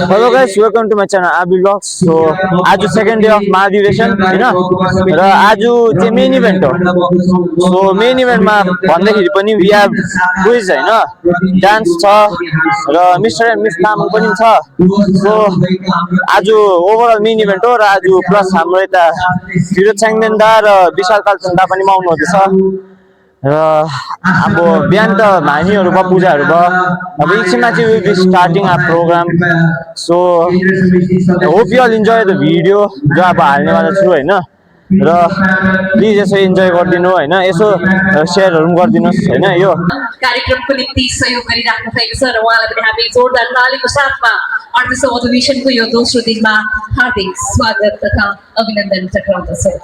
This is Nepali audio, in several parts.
Hello guys, welcome to my channel Abi Vlogs. So आज second day of महाधिवेशन हैन र आज चाहिँ मेन इभेन्ट हो. सो मेन इभेन्टमा भन्दाखेरि पनि वी हैव क्विज हैन, डान्स छ र मिस्टर एन्ड मिस तामाङ पनि छ. सो आज ओभरअल मेन इभेन्ट हो र आज प्लस हाम्रो यता फिरोज छ्याङदेन दा र विशाल कालचन्द दा पनि आउनु हुँदैछ. र अब बिहान त भानीहरु भयो, पूजाहरु भयो. अब एकछिनमा चाहिँ will be starting our program. So hope you all enjoy the video जो अब हाल्नेवाला छु हैन. र प्लिज यसो इन्जॉय गरिदिनु हैन, यसो शेयरहरु पनि गरिदिनुस् हैन. यो कार्यक्रमको निम्ति सहयोग गरिराख्नु भएको छ र उहाँलाई पनि हामी जोरदार तालीको साथमा 38औं अधिवेशनको यो दोस्रो दिनमा हार्दिक स्वागत तथा अभिनन्दन टक्राउँदछौं.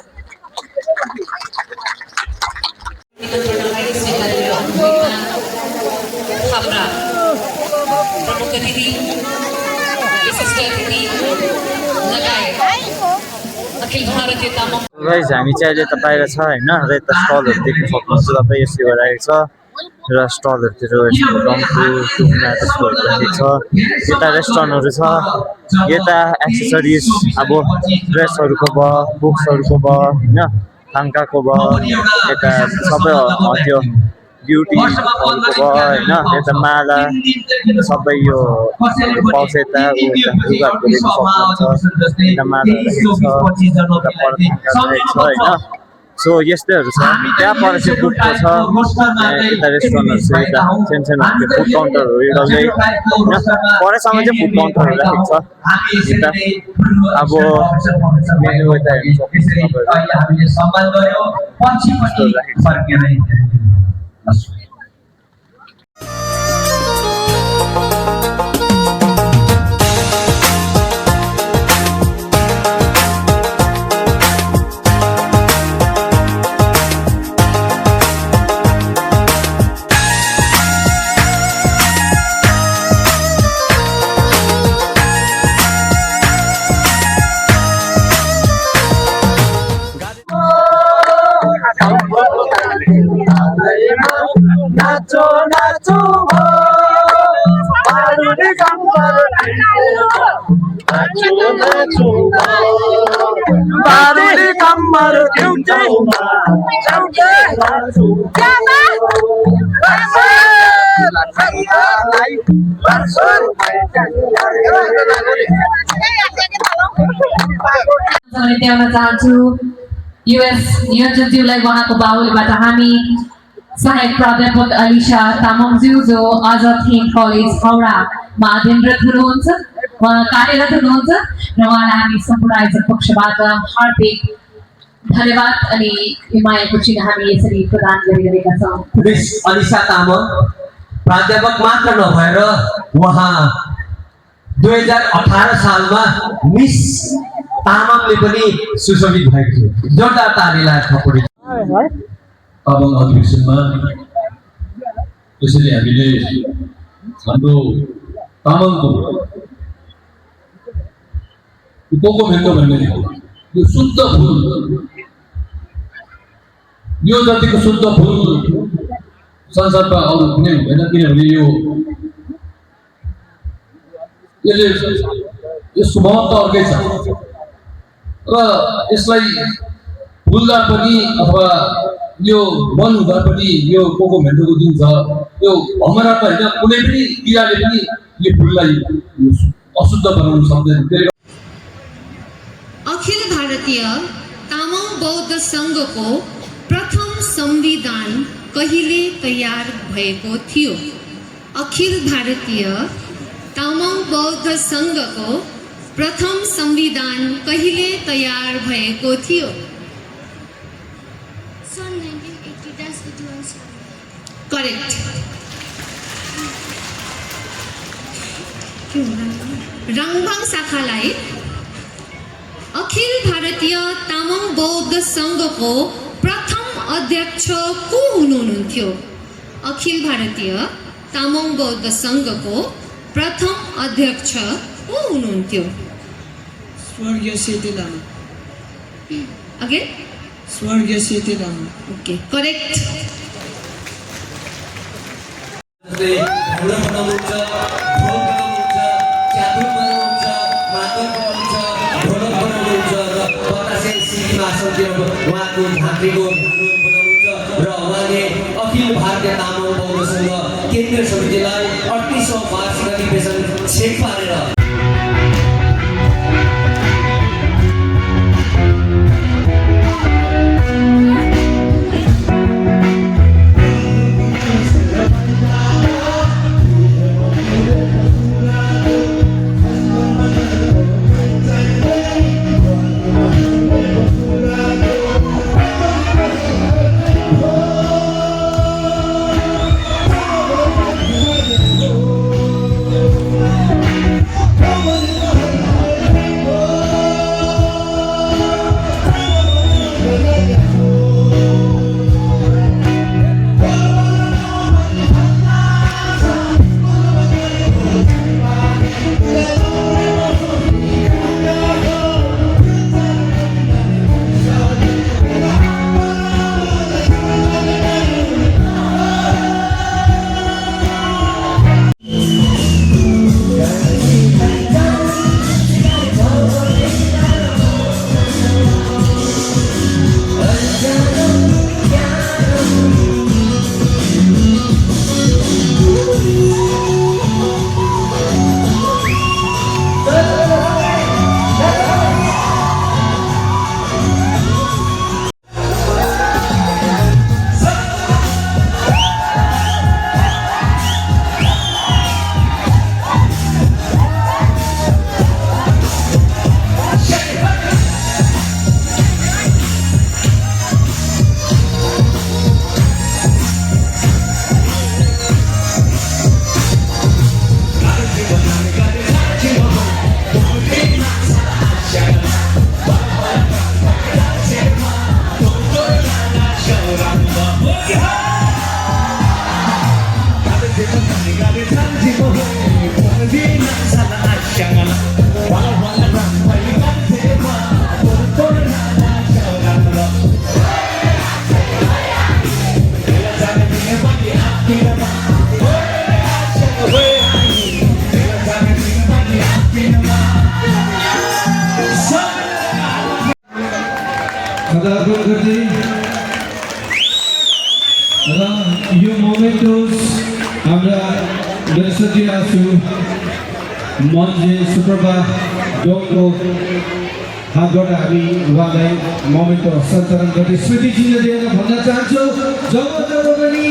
हाम्रा प्रमुख अतिथि, विशिष्ट अतिथि लगायत अखिल भारतीय तामाङ गाइस हामी चाहिँ अहिले त बाहिर छ हैन. र यता स्टलहरु देख्न सक्नुहुन्छ तपाईँ, यसो भइरहेको छ र स्टलहरुतिर यस्तो डम्फु टुङ्ना त्यस्तोहरु राखेको छ. यता रेस्टुरेन्टहरु छ, यता एक्सेसरिज अब ड्रेसहरुको भयो, बुक्सहरुको भयो हैन, थाङ्काको भयो, यता सबै त्यो ब्युटीहरुको भयो हैन. यता माला सबै यो पाउँछ. यता लुगाहरुको देख्न सक्नुहुन्छ, यता माला राखेको छ, यता पर थाङ्का राखेको छ हैन. सो यस्तैहरु छ. त्यहाँ पर चाहिँ बुकको छ, यता रेस्टुरेन्टहरु छ, यता सानो फुड काउन्टरहरु डल्लै हैन. परैसम्म चाहिँ फुड काउन्टरहरु राखेको छ. यता अब मेनु यता हेर्नु सक्नुहुन्छ. नाचो नाचो बारुदी कम्मर नाचो नाचो बारुदी कम्मर एउटै एउटै ल्याउन चाहन्छु युएस नियोजकज्यूलाई उहाँको बाहुलीबाट हामी सहायक प्राध्यापक अलिशा तामाङज्यू जो आजाद हिन्द कलेज हाउडामा अध्ययनरत हुनुहुन्छ, उहाँ कार्यरत हुनुहुन्छ र उहाँलाई हामी सम्पूर्ण आयोजक पक्षबाट हार्दिक धन्यवाद अनि मायाको चिन्ह हामी यसरी प्रदान गरिरहेका छौँ. मिस अलिशा तामाङ प्राध्यापक मात्र नभएर उहाँ 2018 सालमा मिस तामाङले पनि सुशोभित भएको थियो. जोरदार तालीलाई थपडी. तामाङ अधिवेशनमा यसरी हामीले हाम्रो तामाङको पोकोमेन्टो भन्ने यो शुद्ध फुल, यो जतिको शुद्ध फुल संसारमा अरू कुनै हुँदैन. किनभने यसको महत्त्व अर्कै छ र यसलाई फुल्दा पनि अथवा यो मन हुँदा पनि यो पोकोमेन्टोको जुन छ यो भमरा त होइन, कुनै पनि किराले पनि यो फुललाई अशुद्ध बनाउन सक्दैन. अखिल भारतीय तामाङ बौद्ध संघको प्रथम संविधान कहिले तयार भएको थियो? अखिल भारतीय तामाङ बौद्ध संघको प्रथम संविधान कहिले तयार भएको थियो? Son 1980, that's the dual son. Correct. राङभाङ शाखालाई अखिल भारतीय तामाङ बौद्ध सङ्घको प्रथम अध्यक्ष को हुनुहुन्थ्यो? अखिल भारतीय तामाङ बौद्ध सङ्घको प्रथम अध्यक्ष को हुनुहुन्थ्यो? स्वर्गीय सेती लामा। अगेन स्वर्गीय सेती लामा। Okay correct. जस्तै ढोल बनाउनुहुन्छ, ढोल बनाउनुहुन्छ, च्यादुर बनाउनुहुन्छ, मादल बनाउनुहुन्छ, ढोलक बनाउनुहुन्छ र बतासे सिक्किम आसनतिर उहाँको झाँक्रीको ढोल बनाउनुहुन्छ र उहाँले अखिल भारतीय तामाङ बौद्ध सङ्घ केन्द्रीय समितिलाई 38औं वार्षिक अधिवेशन छेक पारेर र यो मोमेन्टोस हाम्रा दर्शकीय आसु मन्जे सुप्रभा डोको हातबाट हामी उहाँलाई मोमेन्टो हस्तान्तरण गर्ने स्मृति चिन्ह दिएर भन्न चाहन्छु। जब जब पनि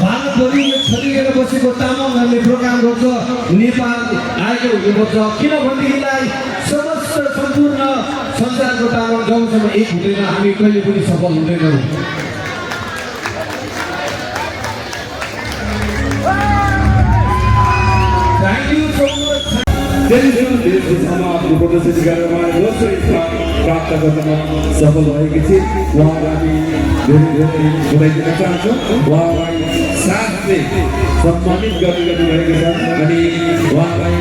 भारतभरि यो छरिएर बसेको तामाङहरूले प्रोग्राम गर्छ नेपाल आएको हुनुपर्छ, किनभनेदेखिलाई समस्त सम्पूर्ण संसारको तामाङ जबसम्म एक हुँदैन हामी कहिले पनि सफल हुँदैनौँ। आफ्नो प्रदर्शनी गरेर उहाँले दोस्रो स्थान प्राप्त गर्नमा सफल भएकी थिए। उहाँलाई हामी धेरै बधाई दिन चाहन्छौँ। उहाँलाई साथले सम्मानित गर्नुभएको छ अनि उहाँलाई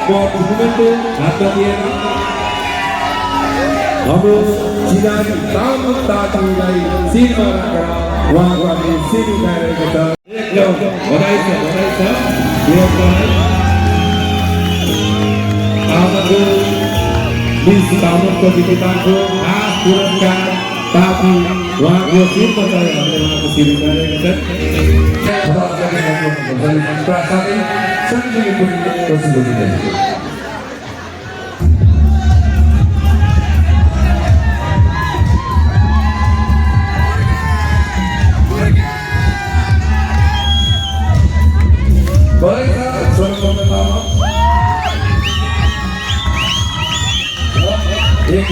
मोमेन्टो हातमा दिएर हाम्रो चिनारी तामाङ दाजुलाई शिरमा राखेर उहाँको हामी शिर उठाइरहेको छ। बधाई छ आजको बिस तामाङको विजेताको खास पुरस्कार ताकि उहाँको शिरमा चाहिँ हामीले उहाँको शिर उठाइरहेको छ। साथै सँगसँगै पनि प्रस्तुत गरिरहेको छ। एक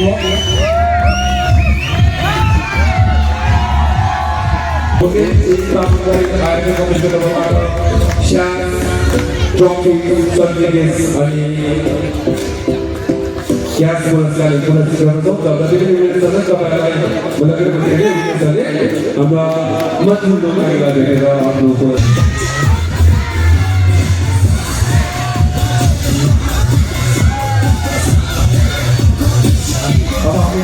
ओके, एक काम करें, आगे को मिलकर बताओ। ट्रफी सर्टिफिकेट अनि क्यास पुरस्कार पुरस्कृत गर्छौँ र जतिपनि सबै तपाईँहरूलाई हाम्रा मजबुत मागेर भेटेर आफ्नो अब हामी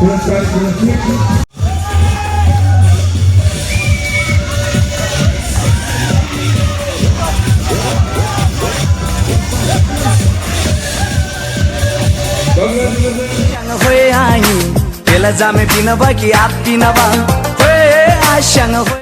पुरस्कार पुरस्कृत Belah jame pina bagi api naba, hey asyang